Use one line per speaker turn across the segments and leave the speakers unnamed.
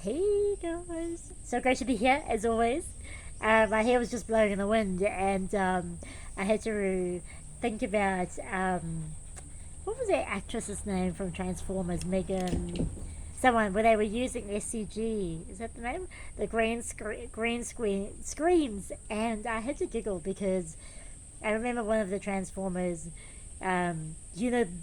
Hey guys, so great to be here as always. My hair was just blowing in the wind, and I had to think about what was that actress's name from Transformers, Megan, someone where they were using SCG. Is that the name? The green screens, and I had to giggle because I remember one of the Transformers.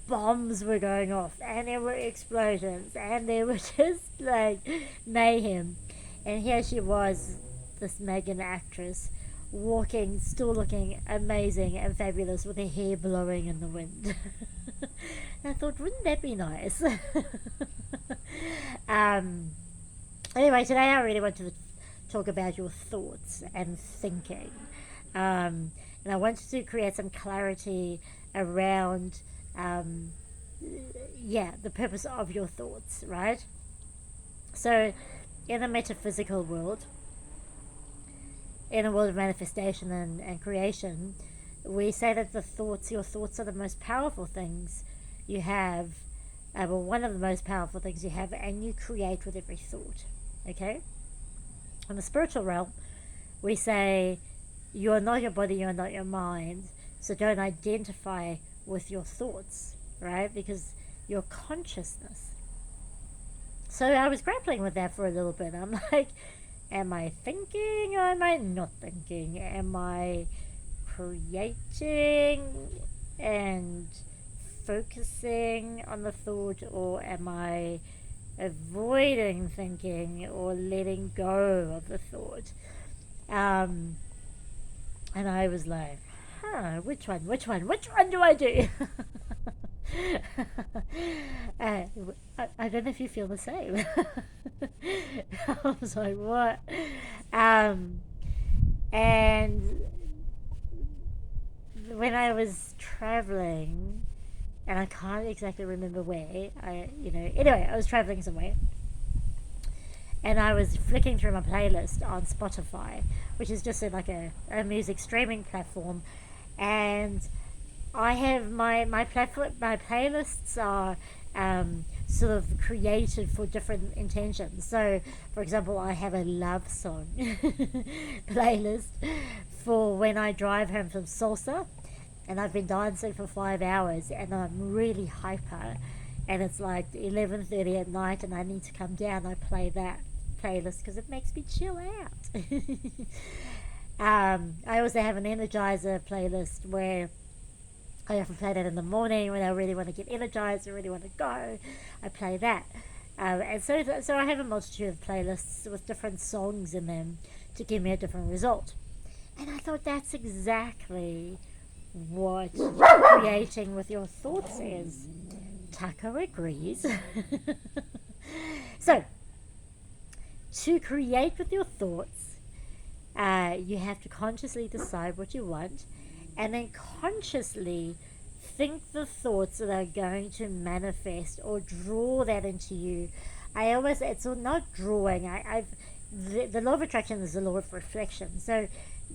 Bombs were going off, and there were explosions, and there were just like mayhem. And here she was, this Megan actress, walking, still looking amazing and fabulous with her hair blowing in the wind. And I thought, wouldn't that be nice? um, anyway, today I really want to talk about your thoughts and thinking. And I wanted to create some clarity around, um, the purpose of your thoughts, right? So, in the metaphysical world, in a world of manifestation and creation, we say that your thoughts are the most powerful things you have, one of the most powerful things you have, and you create with every thought, okay? In the spiritual realm, we say, you are not your body, you are not your mind, so don't identify with your thoughts, right? Because your consciousness. So I was grappling with that for a little bit. I'm like, am I thinking or am I not thinking? Am I creating and focusing on the thought, or am I avoiding thinking or letting go of the thought? And I was like, which one do I do? uh, I don't know if you feel the same. I was like, what? And when I was traveling, and I can't exactly remember where, anyway, I was traveling somewhere, and I was flicking through my playlist on Spotify, which is just a music streaming platform, and I have my playlists are sort of created for different intentions. So, for example, I have a love song playlist for when I drive home from salsa, and I've been dancing for 5 hours, and I'm really hyper, and it's like 11:30 at night, and I need to come down. I play that playlist because it makes me chill out. I also have an energizer playlist where I often play that in the morning when I really want to get energized and really want to go. I play that. And so I have a multitude of playlists with different songs in them to give me a different result. And I thought that's exactly what creating with your thoughts is. Taco agrees. So, to create with your thoughts, you have to consciously decide what you want, and then consciously think the thoughts that are going to manifest or draw that into you. It's not drawing. The law of attraction is the law of reflection. So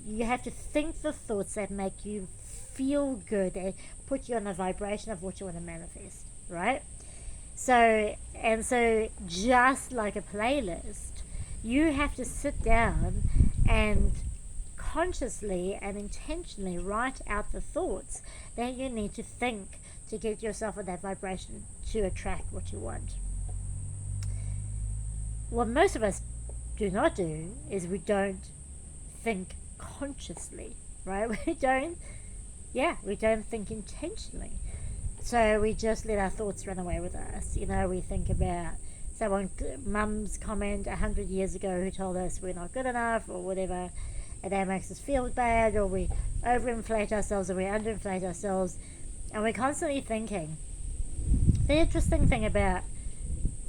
you have to think the thoughts that make you feel good and put you on the vibration of what you want to manifest, right? So just like a playlist, you have to sit down and consciously and intentionally write out the thoughts that you need to think to get yourself in that vibration to attract what you want. What most of us do not do is we don't think consciously, right? We don't think intentionally. So we just let our thoughts run away with us. We think about mum's comment 100 years ago who told us we're not good enough or whatever, and that makes us feel bad, or we overinflate ourselves or we underinflate ourselves, and we're constantly thinking. The interesting thing about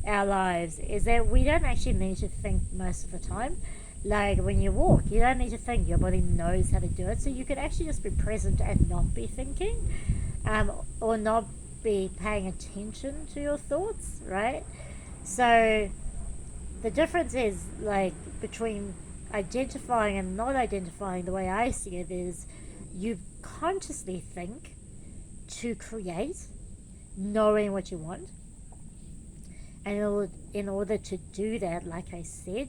our lives is that we don't actually need to think most of the time. Like when you walk, you don't need to think. Your body knows how to do it, so you could actually just be present and not be thinking, or not be paying attention to your thoughts, right? So the difference is between identifying and not identifying. The way I see it is you consciously think to create, knowing what you want, And in order to do that, like I said,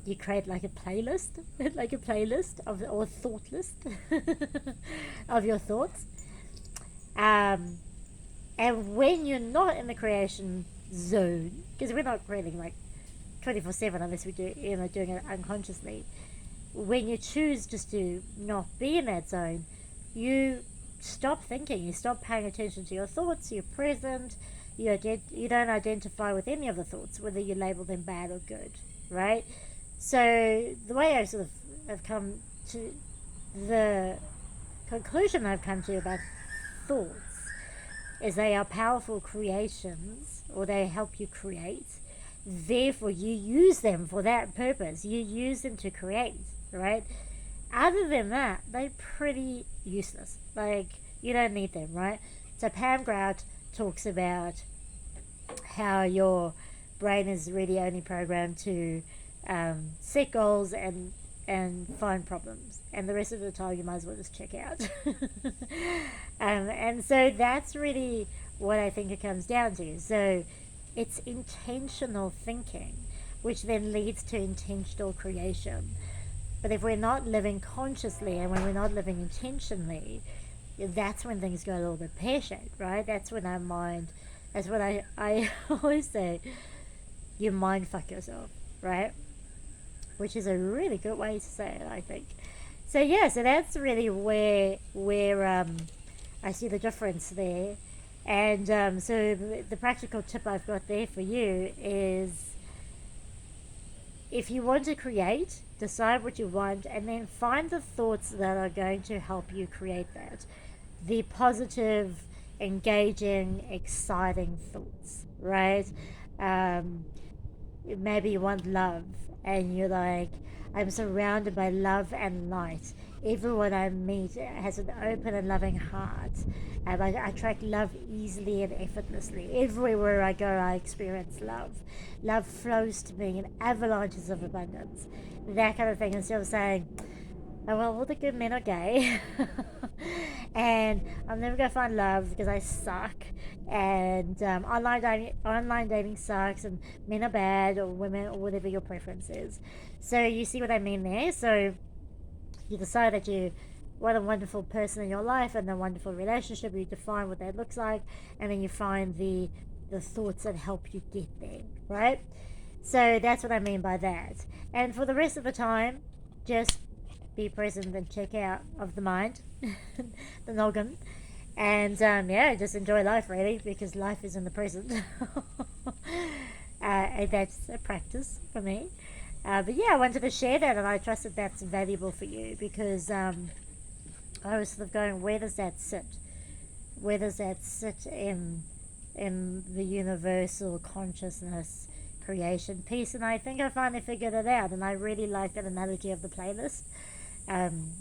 you create like a playlist, like a playlist of, or thought list of your thoughts. Um, and when you're not in the creation zone, because we're not creating like 24/7 unless we do, doing it unconsciously. When you choose just to not be in that zone, you stop thinking, you stop paying attention to your thoughts, you're present, you don't identify with any of the thoughts, whether you label them bad or good, right? So the way I sort of have come to the conclusion I've come to about thoughts is they are powerful creations, or they help you create. Therefore, you use them for that purpose. You use them to create, right? Other than that, they're pretty useless. Like, you don't need them, right? So Pam Grout talks about how your brain is really only programmed to set goals and find problems, and the rest of the time you might as well just check out. And so that's really what I think it comes down to. So it's intentional thinking, which then leads to intentional creation. But if we're not living consciously, and when we're not living intentionally, that's when things go a little bit pear-shaped, right? That's when our mind, that's what I always say, you mind fuck yourself, right? Which is a really good way to say it, I think. So yeah, so that's really where I see the difference there. And so the practical tip I've got there for you is, if you want to create, decide what you want, and then find the thoughts that are going to help you create that. The positive, engaging, exciting thoughts, right? Maybe you want love, and you're like, I'm surrounded by love and light. Everyone I meet has an open and loving heart, and I attract love easily and effortlessly. Everywhere I go, I experience love. Love flows to me in avalanches of abundance. That kind of thing. Instead of saying, oh, well, all the good men are gay, and I'm never going to find love because I suck, and online dating sucks, and men are bad, or women, or whatever your preference is. So you see what I mean there? So you decide that you want a wonderful person in your life and a wonderful relationship. You define what that looks like, and then you find the thoughts that help you get there, right? So that's what I mean by that. And for the rest of the time, just be present and check out of the mind, the noggin, and yeah, just enjoy life, really, because life is in the present. And that's a practice for me. But yeah, I wanted to share that, and I trust that that's valuable for you, because I was sort of going, where does that sit? Where does that sit in the universal consciousness creation piece? And I think I finally figured it out, and I really like that analogy of the playlist,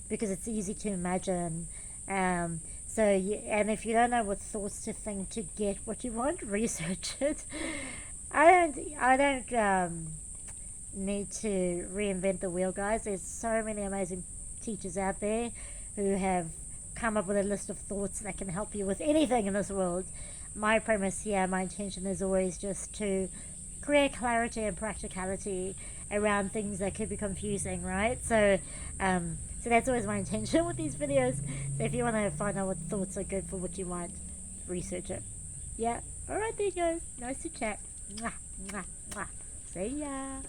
because it's easy to imagine. And if you don't know what thoughts to think to get what you want, research it. I don't need to reinvent the wheel, guys. There's so many amazing teachers out there who have come up with a list of thoughts that can help you with anything in this world. My premise here, my intention is always just to create clarity and practicality around things that could be confusing, right? So that's always my intention with these videos. So if you want to find out what thoughts are good for what you want, research it. Yeah. Alright, there you go. Nice to chat. Mwah, mwah, mwah. See ya.